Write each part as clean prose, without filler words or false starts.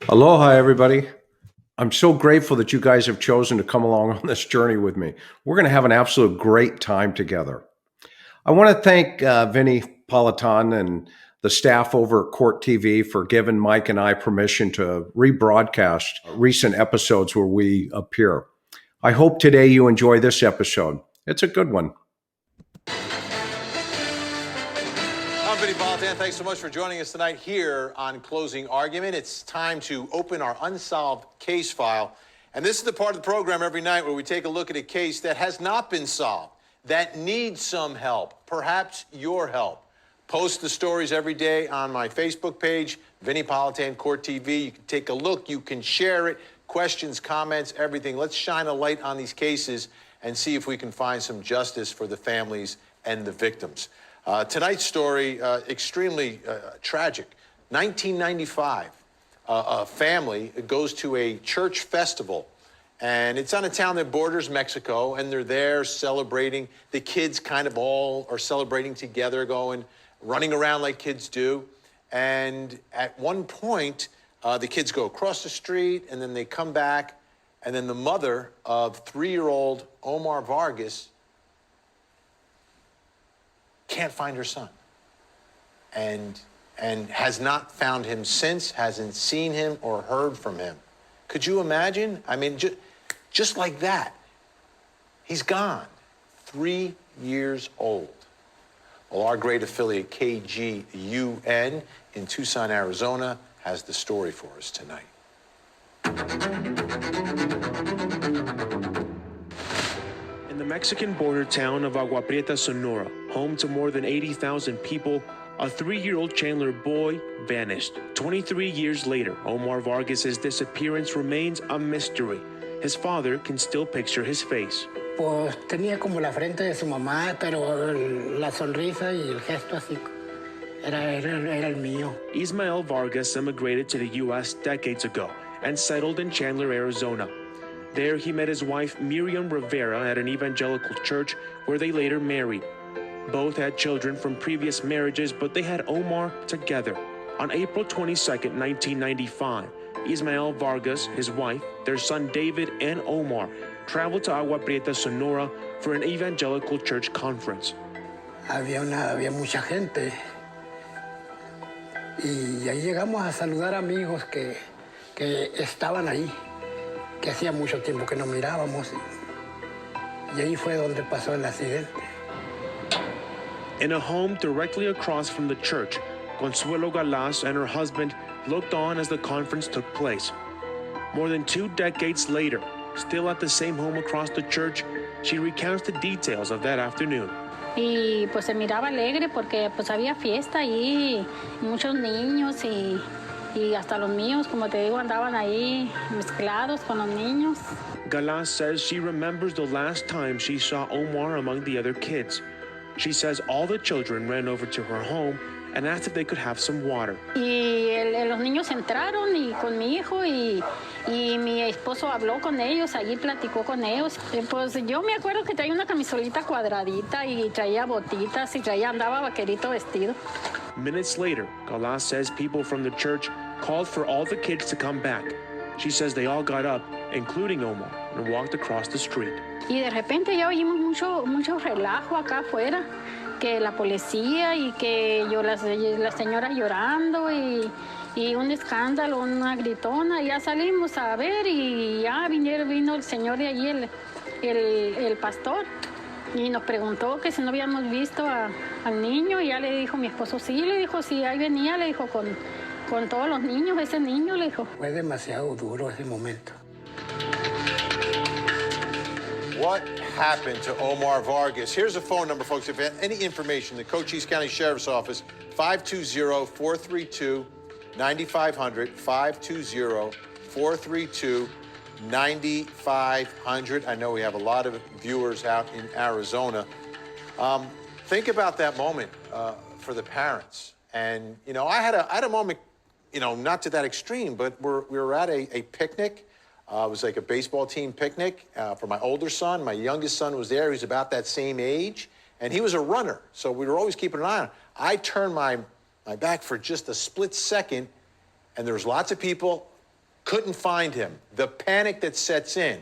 Aloha, everybody. I'm so grateful that you guys have chosen to come along on this journey with me. We're going to have an absolute great time together. I want to thank Vinnie Politan and the staff over at Court TV for giving Mike and I permission to rebroadcast recent episodes where we appear. I hope today you enjoy this episode. It's a good one. I'm Vinnie Politan. Thanks so much for joining us tonight here on Closing Argument. It's time to open our unsolved case file. And this is the part of the program every night where we take a look at a case that has not been solved, that needs some help, perhaps your help. Post the stories every day on my Facebook page, Vinnie Politan, Court TV. You can take a look, you can share it, questions, comments, everything. Let's shine a light on these cases and see if we can find some justice for the families and the victims. Tonight's story, extremely tragic. 1995, a family goes to a church festival, and it's on a town that borders Mexico, and they're there celebrating. The kids kind of all are celebrating together, running around like kids do. And at one point, the kids go across the street, and then they come back, and then the mother of 3-year-old Omar Vargas can't find her son, and has not found him since, hasn't seen him or heard from him. Could you imagine? I mean, just like that, he's gone, 3 years old. Well, our great affiliate KGUN in Tucson, Arizona, has the story for us tonight. In the Mexican border town of Agua Prieta, Sonora, home to more than 80,000 people, a 3-year-old Chandler boy vanished. 23 years later, Omar Vargas' disappearance remains a mystery. His father can still picture his face. Pues tenía como la frente de su mamá, pero la sonrisa y el gesto así era el mío. Ismael Vargas immigrated to the U.S. decades ago and settled in Chandler, Arizona. There, he met his wife, Miriam Rivera, at an evangelical church where they later married. Both had children from previous marriages, but they had Omar together. On April 22, 1995, Ismael Vargas, his wife, their son David, and Omar traveled to Agua Prieta, Sonora for an evangelical church conference. Había mucha gente. Y ahí llegamos a saludar amigos que estaban ahí, que hacía mucho tiempo que no mirábamos. Y ahí fue donde pasó el accidente. In a home directly across from the church, Consuelo Galaz and her husband looked on as the conference took place. More than 2 decades later, still at the same home across the church, she recounts the details of that afternoon. Y pues se miraba alegre porque pues había fiesta ahí, muchos niños y hasta los míos, como te digo, andaban ahí mezclados con los niños. Galaz says she remembers the last time she saw Omar among the other kids. She says all the children ran over to her home and asked if they could have some water. Y los niños entraron y con mi hijo y mi esposo habló con ellos, allí platicó con ellos. Pues yo me acuerdo que traía una camisolita cuadradita y traía botitas y andaba vaquerito vestido. Minutes later, Galaz says people from the church called for all the kids to come back. She says they all got up, including Omar, and walked across the street. Y de repente ya oímos mucho relajo acá afuera, que la policía y que las señoras llorando y un escándalo, una gritona. Ya salimos a ver y ya vino el señor de allí, el pastor, y nos preguntó que si no habíamos visto al niño. Y ya le dijo mi esposo, sí, le dijo, sí, ahí venía, le dijo, con todos los niños, ese niño, le dijo. Fue demasiado duro ese momento. What happened to Omar Vargas? Here's a phone number, folks. If you have any information, the Cochise County Sheriff's Office, 520-432-9500, 520-432-9500. I know we have a lot of viewers out in Arizona. Think about that moment for the parents. And, you know, I had a moment, you know, not to that extreme, but we were at a picnic. It was like a baseball team picnic for my older son. My youngest son was there. He was about that same age, and he was a runner, so we were always keeping an eye on him. I turned my back for just a split second, and there was lots of people couldn't find him. The panic that sets in.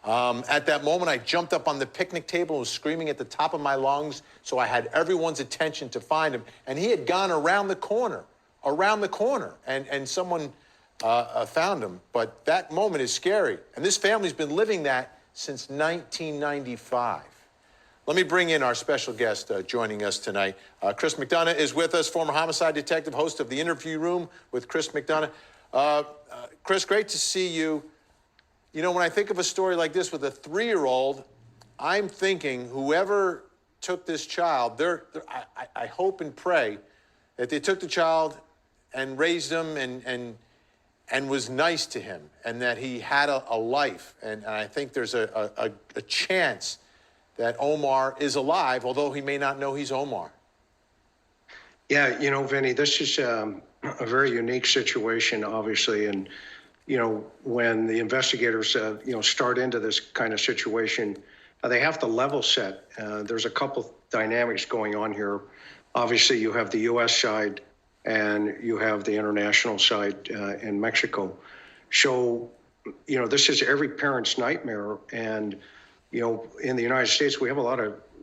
At that moment, I jumped up on the picnic table and was screaming at the top of my lungs, so I had everyone's attention to find him. And he had gone around the corner, and someone found him. But that moment is scary. And this family's been living that since 1995. Let me bring in our special guest joining us tonight. Chris McDonough is with us, former homicide detective, host of The Interview Room with Chris McDonough. Chris, great to see you. You know, when I think of a story like this with a 3-year-old, I'm thinking whoever took this child, I hope and pray that they took the child and raised him and was nice to him, and that he had a life. And I think there's a chance that Omar is alive, although he may not know he's Omar. Yeah, you know, Vinny, this is a very unique situation, obviously, and you know, when the investigators, start into this kind of situation, they have to level set. There's a couple dynamics going on here. Obviously, you have the U.S. side and you have the international side in Mexico. So, you know, this is every parent's nightmare. And, you know, in the United States, we have a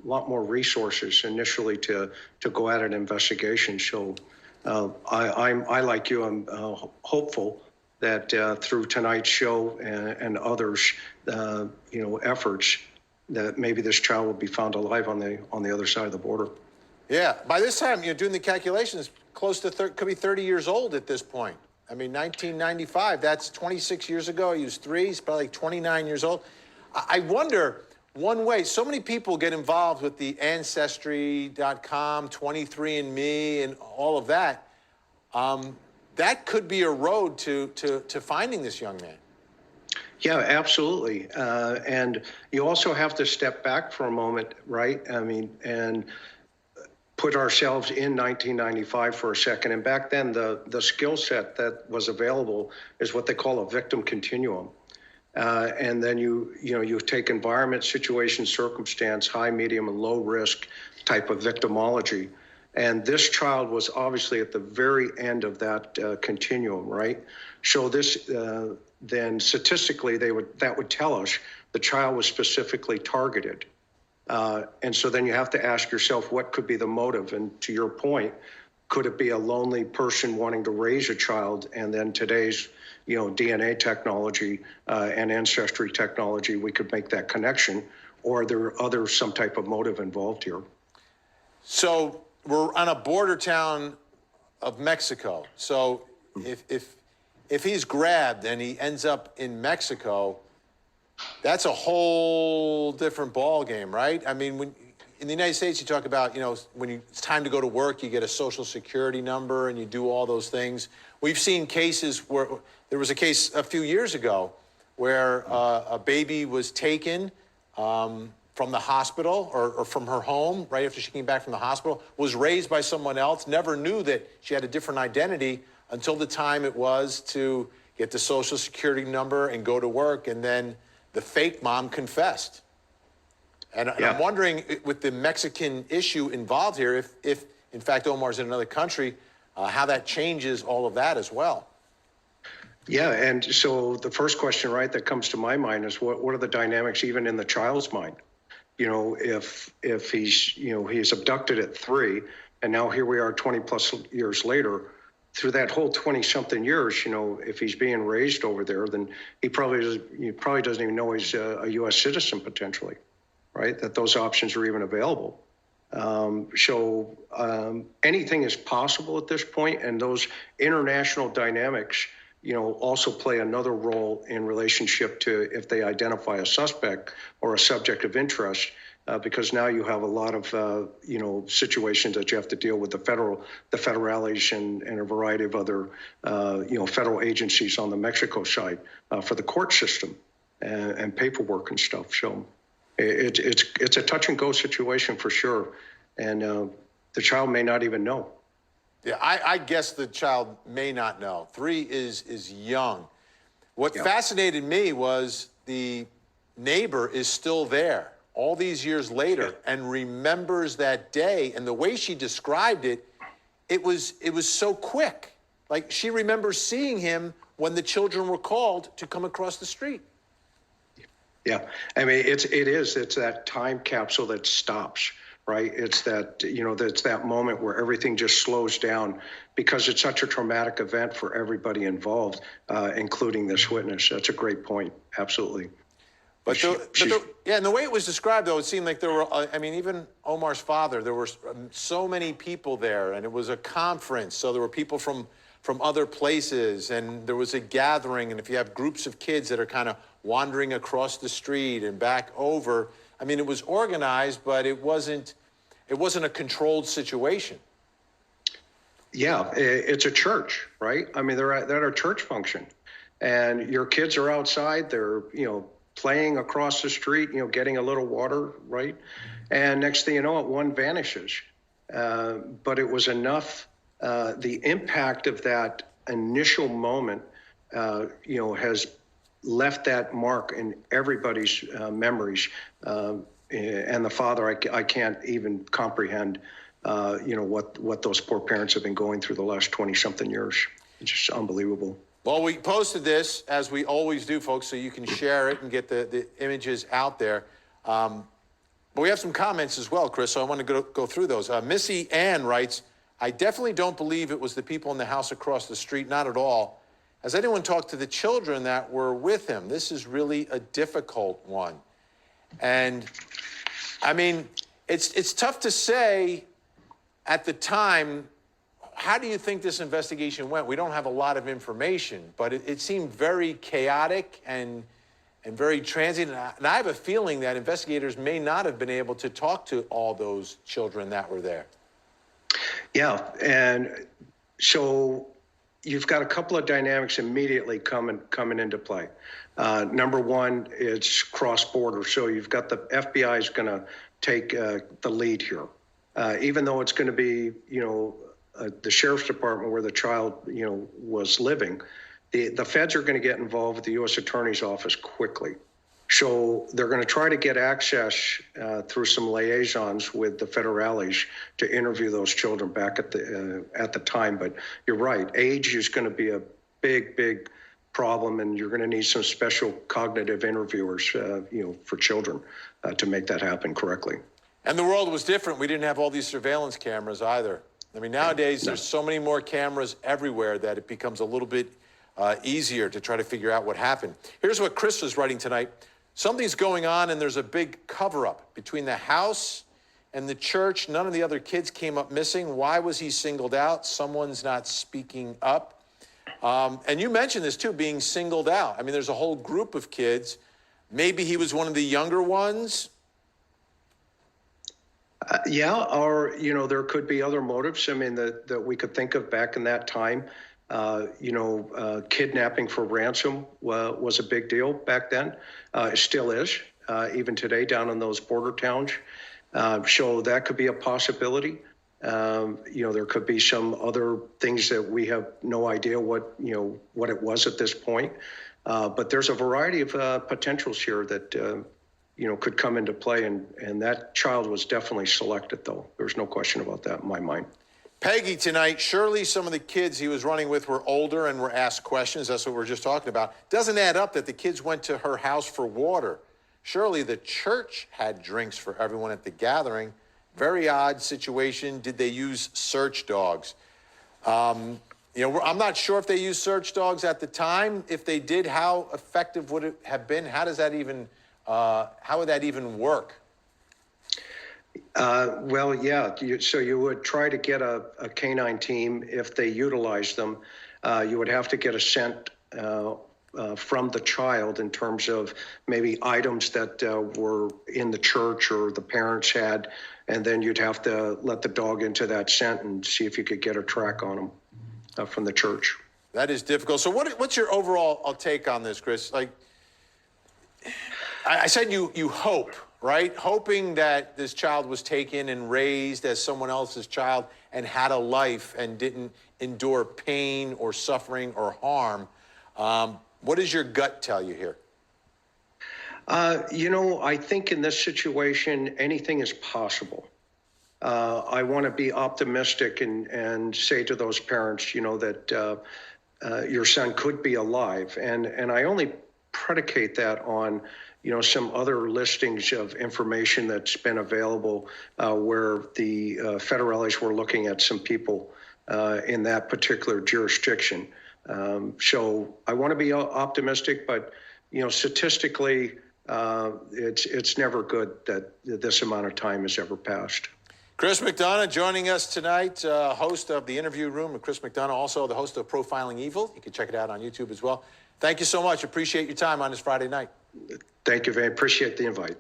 lot more resources initially to go at an investigation. So I like you, I'm hopeful that through tonight's show and others, efforts, that maybe this child will be found alive on the other side of the border. Yeah, by this time, doing the calculations, close to could be 30 years old at this point. I mean, 1995, that's 26 years ago. He was 3, he's probably like 29 years old. I wonder, one way, so many people get involved with the Ancestry.com, 23andMe, and all of that. That could be a road to finding this young man. Yeah, absolutely. And you also have to step back for a moment, right? I mean, and put ourselves in 1995 for a second. And back then, the skill set that was available is what they call a victim continuum. And then you take environment, situation, circumstance, high, medium, and low risk type of victimology. And this child was obviously at the very end of that continuum, right? So this, then statistically, that would tell us the child was specifically targeted. And so then you have to ask yourself, what could be the motive? And to your point, could it be a lonely person wanting to raise a child? And then today's, DNA technology and ancestry technology, we could make that connection. Or are there some type of motive involved here? So we're on a border town of Mexico. So if he's grabbed and he ends up in Mexico, that's a whole different ball game, right? I mean, when in the United States, you talk about, when it's time to go to work, you get a social security number and you do all those things. We've seen cases where there was a case a few years ago where a baby was taken from the hospital or from her home right after she came back from the hospital, was raised by someone else, never knew that she had a different identity until the time it was to get the social security number and go to work, and then the fake mom confessed. And I'm wondering, with the Mexican issue involved here, if in fact Omar's in another country, how that changes all of that as well. Yeah, and so the first question, right, that comes to my mind is what are the dynamics even in the child's mind? If he's abducted at 3, and now here we are 20 plus years later, through that whole 20-something years, if he's being raised over there, then he probably doesn't even know he's a U.S. citizen potentially, right? That those options are even available. So anything is possible at this point, and those international dynamics, also play another role in relationship to if they identify a suspect or a subject of interest, because now you have a lot of, situations that you have to deal with the federales and a variety of other, federal agencies on the Mexico side for the court system and paperwork and stuff. So it's a touch and go situation for sure. And the child may not even know. Yeah, I guess the child may not know. 3 is young. What fascinated me was the neighbor is still there all these years later and remembers that day. And the way she described it, it was so quick. Like, she remembers seeing him when the children were called to come across the street. Yeah, I mean, it's that time capsule that stops, right? It's that, that's that moment where everything just slows down because it's such a traumatic event for everybody involved, including this witness. That's a great point. Absolutely. Yeah, and the way it was described, though, it seemed like there were, I mean, even Omar's father, there were so many people there, and it was a conference, so there were people from other places, and there was a gathering, and if you have groups of kids that are kind of wandering across the street and back over, I mean, it was organized, but it wasn't a controlled situation. Yeah, it's a church, right? I mean, they're at a church function, and your kids are outside, they're, playing across the street, getting a little water, right? And next thing you know, one vanishes. But it was enough, the impact of that initial moment, has left that mark in everybody's memories. And the father, I can't even comprehend, what those poor parents have been going through the last 20-something years. It's just unbelievable. Well, we posted this, as we always do, folks, so you can share it and get the images out there. But we have some comments as well, Chris, so I want to go through those. Missy Ann writes, I definitely don't believe it was the people in the house across the street, not at all. Has anyone talked to the children that were with him? This is really a difficult one. And, I mean, it's tough to say at the time. How do you think this investigation went? We don't have a lot of information, but it seemed very chaotic and very transient. And I have a feeling that investigators may not have been able to talk to all those children that were there. Yeah, and so you've got a couple of dynamics immediately coming into play. Number one, it's cross-border. So you've got the FBI is going to take the lead here, even though it's going to be, the sheriff's department where the child, was living. The feds are going to get involved with the U.S. Attorney's Office quickly. So they're going to try to get access through some liaisons with the federales to interview those children back at the time. But you're right, age is going to be a big problem, and you're going to need some special cognitive interviewers, for children to make that happen correctly. And the world was different. We didn't have all these surveillance cameras either. I mean, nowadays, there's so many more cameras everywhere that it becomes a little bit easier to try to figure out what happened. Here's what Chris was writing tonight. Something's going on, and there's a big cover-up between the house and the church. None of the other kids came up missing. Why was he singled out? Someone's not speaking up. And you mentioned this, too, being singled out. I mean, there's a whole group of kids. Maybe he was one of the younger ones. Yeah, or, there could be other motives. I mean, that we could think of back in that time. Kidnapping for ransom was a big deal back then. It still is, even today down in those border towns. So that could be a possibility. There could be some other things that we have no idea what it was at this point. But there's a variety of potentials here that could come into play, and that child was definitely selected, though. There's no question about that in my mind. Peggy tonight, surely some of the kids he was running with were older and were asked questions. That's what we're just talking about. Doesn't add up that the kids went to her house for water. Surely the church had drinks for everyone at the gathering. Very odd situation. Did they use search dogs? I'm not sure if they used search dogs at the time. If they did, how effective would it have been? How would that even work? Well, yeah. So you would try to get a canine team if they utilized them. You would have to get a scent from the child in terms of maybe items that were in the church or the parents had, and then you'd have to let the dog into that scent and see if you could get a track on them from the church. That is difficult. So what's your overall take on this, Chris? Like, I said you hope, right? Hoping that this child was taken and raised as someone else's child and had a life and didn't endure pain or suffering or harm. What does your gut tell you here? I think in this situation, anything is possible. I want to be optimistic and say to those parents, that your son could be alive. And I only predicate that on, some other listings of information that's been available where the federales were looking at some people in that particular jurisdiction. So I want to be optimistic, but, statistically, it's never good that this amount of time has ever passed. Chris McDonough joining us tonight, host of The Interview Room. Chris McDonough, also the host of Profiling Evil. You can check it out on YouTube as well. Thank you so much. Appreciate your time on this Friday night. Thank you, Van. Appreciate the invite.